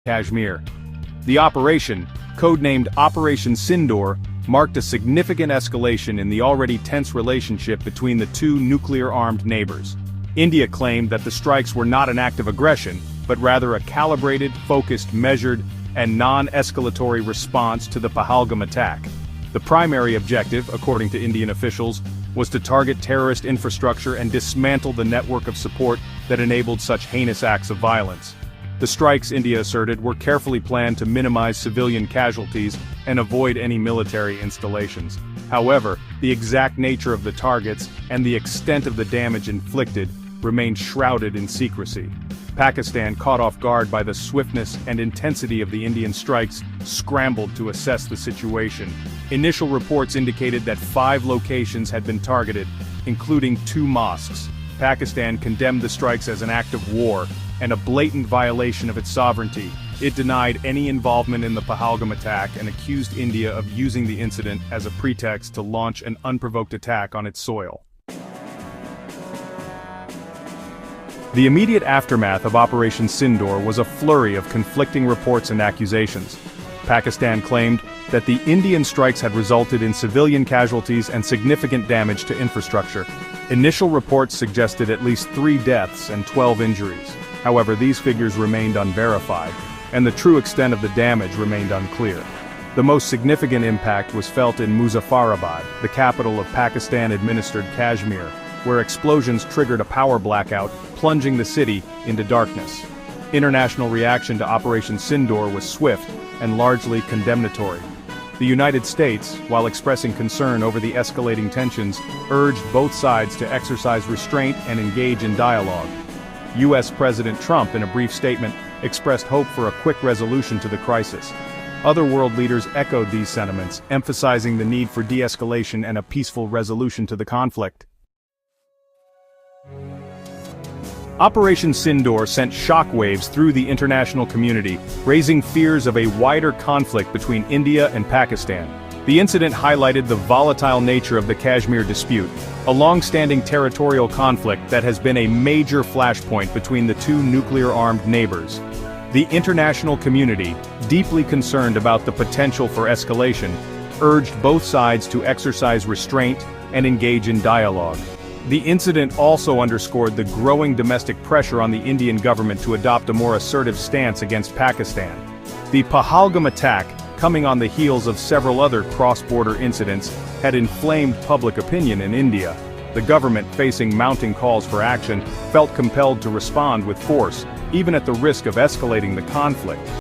Kashmir. The operation, codenamed Operation Sindoor, marked a significant escalation in the already tense relationship between the two nuclear-armed neighbors. India claimed that the strikes were not an act of aggression, but rather a calibrated, focused, measured, and non-escalatory response to the Pahalgam attack. The primary objective, according to Indian officials, was to target terrorist infrastructure and dismantle the network of support that enabled such heinous acts of violence. The strikes, India asserted, were carefully planned to minimize civilian casualties and avoid any military installations. However, the exact nature of the targets and the extent of the damage inflicted remained shrouded in secrecy. Pakistan, caught off guard by the swiftness and intensity of the Indian strikes, scrambled to assess the situation. Initial reports indicated that 5 locations had been targeted, including 2 mosques. Pakistan condemned the strikes as an act of war and a blatant violation of its sovereignty. It denied any involvement in the Pahalgam attack and accused India of using the incident as a pretext to launch an unprovoked attack on its soil. The immediate aftermath of Operation Sindoor was a flurry of conflicting reports and accusations. Pakistan claimed that the Indian strikes had resulted in civilian casualties and significant damage to infrastructure. Initial reports suggested at least 3 deaths and 12 injuries. However, these figures remained unverified, and the true extent of the damage remained unclear. The most significant impact was felt in Muzaffarabad, the capital of Pakistan-administered Kashmir, where explosions triggered a power blackout, plunging the city into darkness. International reaction to Operation Sindoor was swift and largely condemnatory. The United States, while expressing concern over the escalating tensions, urged both sides to exercise restraint and engage in dialogue. U.S. President Trump, in a brief statement, expressed hope for a quick resolution to the crisis. Other world leaders echoed these sentiments, emphasizing the need for de-escalation and a peaceful resolution to the conflict. Operation Sindoor sent shockwaves through the international community, raising fears of a wider conflict between India and Pakistan. The incident highlighted the volatile nature of the Kashmir dispute, a long-standing territorial conflict that has been a major flashpoint between the two nuclear-armed neighbors. The international community, deeply concerned about the potential for escalation, urged both sides to exercise restraint and engage in dialogue. The incident also underscored the growing domestic pressure on the Indian government to adopt a more assertive stance against Pakistan. The Pahalgam attack, coming on the heels of several other cross-border incidents, had inflamed public opinion in India. The government, facing mounting calls for action, felt compelled to respond with force, even at the risk of escalating the conflict.